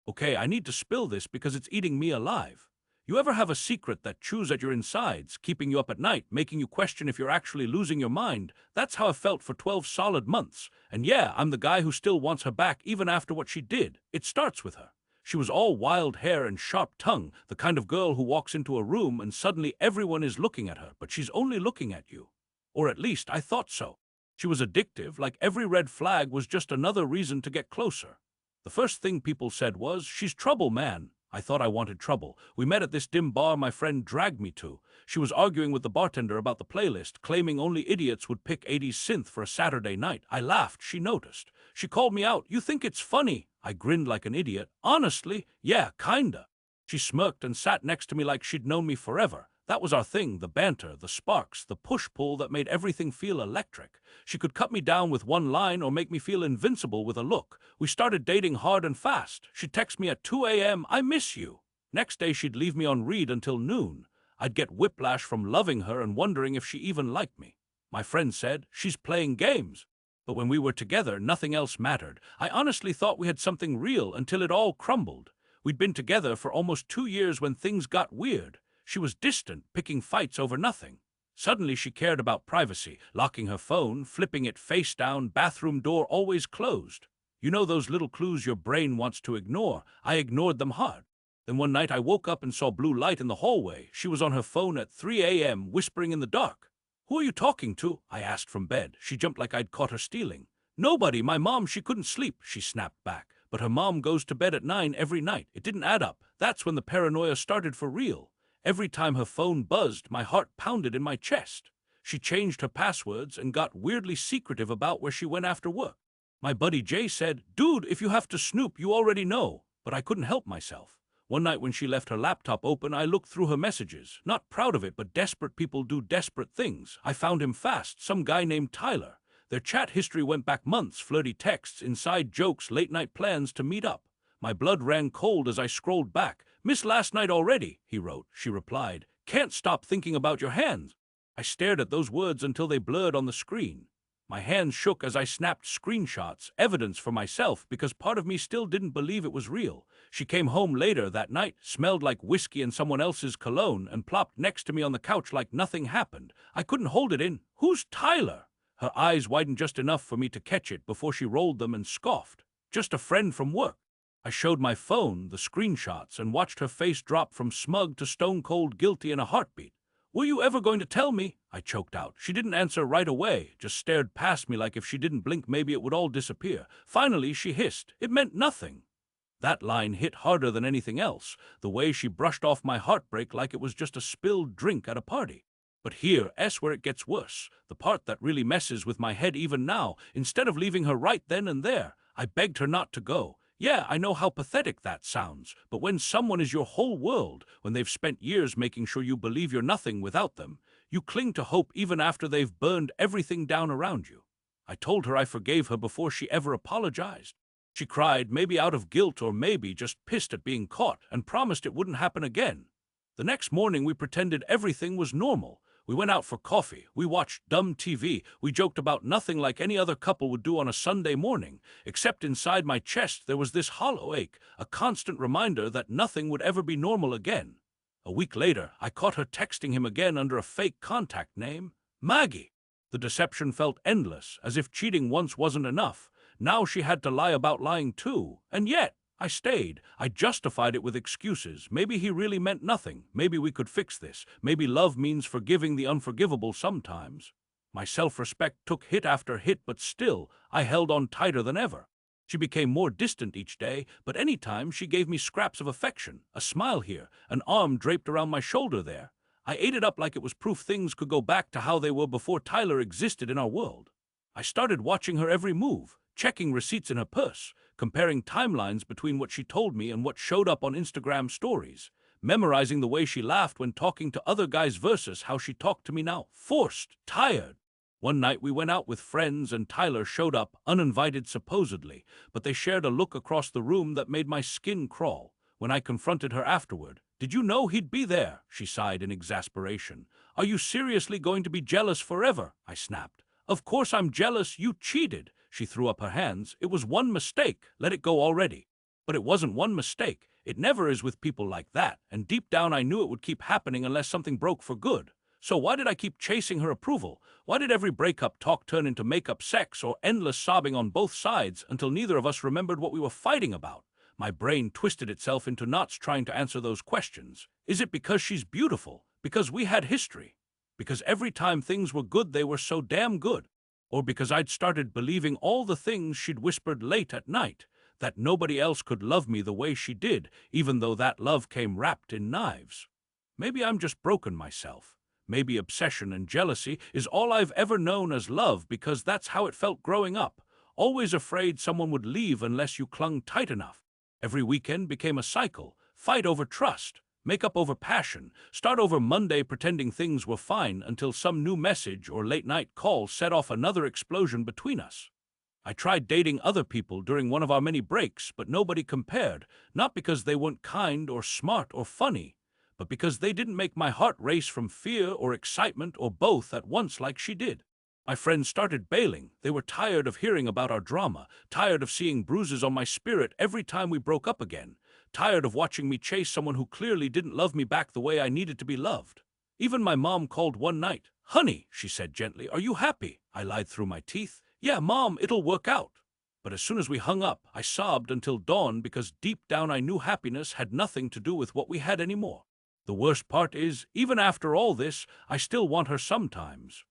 Okay, I need to spill this because it's eating me alive. You ever have a secret that chews at your insides, keeping you up at night, making you question if you're actually losing your mind? That's how I felt for 12 solid months. And yeah, I'm the guy who still wants her back even after what she did. It starts with her. She was all wild hair and sharp tongue, the kind of girl who walks into a room and suddenly everyone is looking at her, but she's only looking at you. Or at least I thought so. She was addictive, like every red flag was just another reason to get closer. The first thing people said was, "She's trouble, man." I thought I wanted trouble. We met at this dim bar my friend dragged me to. She was arguing with the bartender about the playlist, claiming only idiots would pick 80s synth for a Saturday night. I laughed. She noticed. She called me out. "You think it's funny?" I grinned like an idiot. "Honestly, yeah, kinda." She smirked and sat next to me like she'd known me forever. That was our thing, the banter, the sparks, the push-pull that made everything feel electric. She could cut me down with one line or make me feel invincible with a look. We started dating hard and fast. She'd text me at 2 a.m., "I miss you." Next day she'd leave me on read until noon. I'd get whiplash from loving her and wondering if she even liked me. My friend said, "She's playing games." But when we were together, nothing else mattered. I honestly thought we had something real until it all crumbled. We'd been together for almost 2 years when things got weird. She was distant, picking fights over nothing. Suddenly she cared about privacy, locking her phone, flipping it face down, bathroom door always closed. You know those little clues your brain wants to ignore? I ignored them hard. Then one night I woke up and saw blue light in the hallway. She was on her phone at 3 a.m., whispering in the dark. "Who are you talking to?" I asked from bed. She jumped like I'd caught her stealing. "Nobody, my mom, she couldn't sleep," she snapped back. But her mom goes to bed at 9 every night. It didn't add up. That's when the paranoia started for real. Every time her phone buzzed, my heart pounded in my chest. She changed her passwords and got weirdly secretive about where she went after work. My buddy Jay said, "Dude, if you have to snoop, you already know." But I couldn't help myself. One night when she left her laptop open, I looked through her messages. Not proud of it, but desperate people do desperate things. I found him fast, some guy named Tyler. Their chat history went back months, flirty texts, inside jokes, late-night plans to meet up. My blood ran cold as I scrolled back. "Miss last night already," he wrote. She replied, "Can't stop thinking about your hands." I stared at those words until they blurred on the screen. My hands shook as I snapped screenshots, evidence for myself, because part of me still didn't believe it was real. She came home later that night, smelled like whiskey and someone else's cologne, and plopped next to me on the couch like nothing happened. I couldn't hold it in. "Who's Tyler?" Her eyes widened just enough for me to catch it before she rolled them and scoffed. "Just a friend from work." I showed my phone, the screenshots, and watched her face drop from smug to stone-cold guilty in a heartbeat. "Were you ever going to tell me?" I choked out. She didn't answer right away, just stared past me like if she didn't blink maybe it would all disappear. Finally, she hissed, "It meant nothing." That line hit harder than anything else, the way she brushed off my heartbreak like it was just a spilled drink at a party. But here's where it gets worse, the part that really messes with my head even now. Instead of leaving her right then and there, I begged her not to go. Yeah, I know how pathetic that sounds, but when someone is your whole world, when they've spent years making sure you believe you're nothing without them, you cling to hope even after they've burned everything down around you. I told her I forgave her before she ever apologized. She cried, maybe out of guilt or maybe just pissed at being caught, and promised it wouldn't happen again. The next morning we pretended everything was normal. We went out for coffee, we watched dumb TV, we joked about nothing like any other couple would do on a Sunday morning, except inside my chest there was this hollow ache, a constant reminder that nothing would ever be normal again. A week later, I caught her texting him again under a fake contact name, Maggie. The deception felt endless, as if cheating once wasn't enough. Now she had to lie about lying too, and yet I stayed. I justified it with excuses. Maybe he really meant nothing. Maybe we could fix this. Maybe love means forgiving the unforgivable sometimes. My self-respect took hit after hit, but still, I held on tighter than ever. She became more distant each day, but any time she gave me scraps of affection, a smile here, an arm draped around my shoulder there. I ate it up like it was proof things could go back to how they were before Tyler existed in our world. I started watching her every move, checking receipts in her purse, comparing timelines between what she told me and what showed up on Instagram stories, memorizing the way she laughed when talking to other guys versus how she talked to me now, forced, tired. One night we went out with friends and Tyler showed up, uninvited supposedly, but they shared a look across the room that made my skin crawl. When I confronted her afterward, "Did you know he'd be there?" she sighed in exasperation. "Are you seriously going to be jealous forever?" I snapped. "Of course I'm jealous, you cheated." She threw up her hands. "It was one mistake. Let it go already." But it wasn't one mistake. It never is with people like that, and deep down I knew it would keep happening unless something broke for good. So why did I keep chasing her approval? Why did every breakup talk turn into make-up sex or endless sobbing on both sides until neither of us remembered what we were fighting about? My brain twisted itself into knots trying to answer those questions. Is it because she's beautiful? Because we had history? Because every time things were good they were so damn good? Or because I'd started believing all the things she'd whispered late at night? That nobody else could love me the way she did, even though that love came wrapped in knives. Maybe I'm just broken myself. Maybe obsession and jealousy is all I've ever known as love because that's how it felt growing up, always afraid someone would leave unless you clung tight enough. Every weekend became a cycle, fight over trust, make up over passion, start over Monday pretending things were fine until some new message or late-night call set off another explosion between us. I tried dating other people during one of our many breaks, but nobody compared, not because they weren't kind or smart or funny, but because they didn't make my heart race from fear or excitement or both at once like she did. My friends started bailing. They were tired of hearing about our drama, tired of seeing bruises on my spirit every time we broke up again, tired of watching me chase someone who clearly didn't love me back the way I needed to be loved. Even my mom called one night. "Honey," she said gently, "are you happy?" I lied through my teeth. "Yeah, Mom, it'll work out." But as soon as we hung up, I sobbed until dawn because deep down I knew happiness had nothing to do with what we had anymore. The worst part is, even after all this, I still want her sometimes.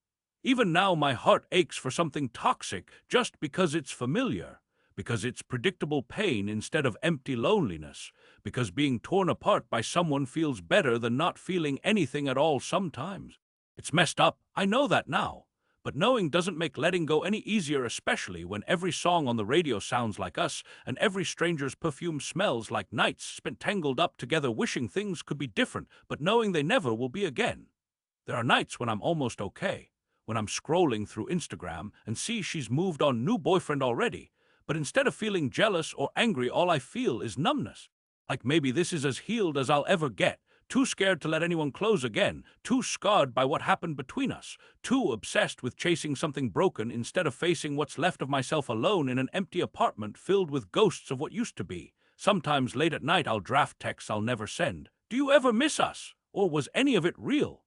Even now my heart aches for something toxic just because it's familiar, because it's predictable pain instead of empty loneliness, because being torn apart by someone feels better than not feeling anything at all sometimes. It's messed up, I know that now. But knowing doesn't make letting go any easier, especially when every song on the radio sounds like us and every stranger's perfume smells like nights spent tangled up together wishing things could be different, but knowing they never will be again. There are nights when I'm almost okay, when I'm scrolling through Instagram and see she's moved on new boyfriend already, but instead of feeling jealous or angry, all I feel is numbness. Like maybe this is as healed as I'll ever get. Too scared to let anyone close again, too scarred by what happened between us, too obsessed with chasing something broken instead of facing what's left of myself alone in an empty apartment filled with ghosts of what used to be. Sometimes late at night I'll draft texts I'll never send. "Do you ever miss us? Or was any of it real?"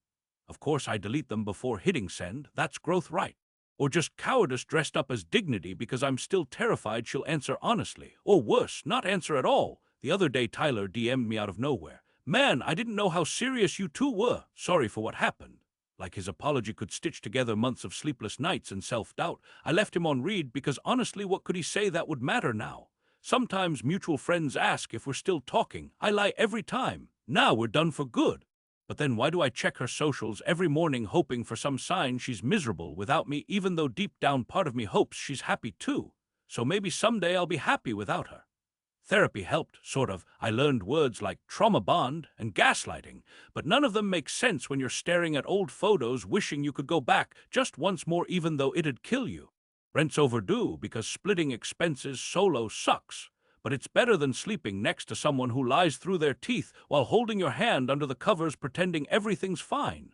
Of course I delete them before hitting send, that's growth right. Or just cowardice dressed up as dignity because I'm still terrified she'll answer honestly. Or worse, not answer at all. The other day Tyler DM'd me out of nowhere. "Man, I didn't know how serious you two were. Sorry for what happened." Like his apology could stitch together months of sleepless nights and self-doubt. I left him on read because honestly, what could he say that would matter now? Sometimes mutual friends ask if we're still talking. I lie every time. Now we're done for good. But then why do I check her socials every morning hoping for some sign she's miserable without me, even though deep down part of me hopes she's happy too? So maybe someday I'll be happy without her. Therapy helped, sort of. I learned words like trauma bond and gaslighting, but none of them make sense when you're staring at old photos wishing you could go back just once more even though it'd kill you. Rent's overdue because splitting expenses solo sucks, but it's better than sleeping next to someone who lies through their teeth while holding your hand under the covers pretending everything's fine.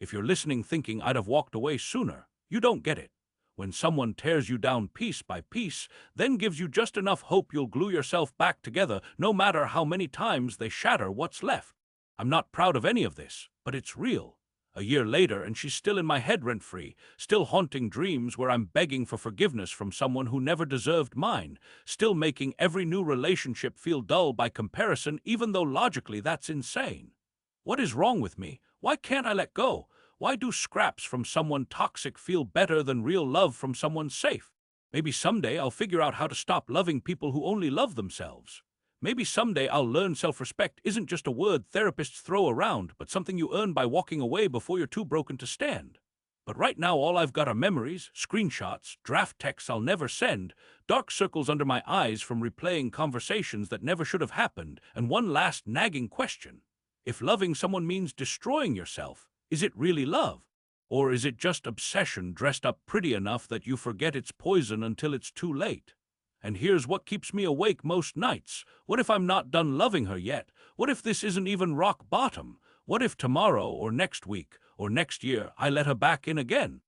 If you're listening thinking I'd have walked away sooner, you don't get it. When someone tears you down piece by piece, then gives you just enough hope you'll glue yourself back together no matter how many times they shatter what's left. I'm not proud of any of this, but it's real. A year later and she's still in my head rent-free, still haunting dreams where I'm begging for forgiveness from someone who never deserved mine, still making every new relationship feel dull by comparison even though logically that's insane. What is wrong with me? Why can't I let go? Why do scraps from someone toxic feel better than real love from someone safe? Maybe someday I'll figure out how to stop loving people who only love themselves. Maybe someday I'll learn self-respect isn't just a word therapists throw around, but something you earn by walking away before you're too broken to stand. But right now all I've got are memories, screenshots, draft texts I'll never send, dark circles under my eyes from replaying conversations that never should have happened, and one last nagging question. If loving someone means destroying yourself, is it really love? Or is it just obsession dressed up pretty enough that you forget it's poison until it's too late? And here's what keeps me awake most nights. What if I'm not done loving her yet? What if this isn't even rock bottom? What if tomorrow or next week or next year I let her back in again?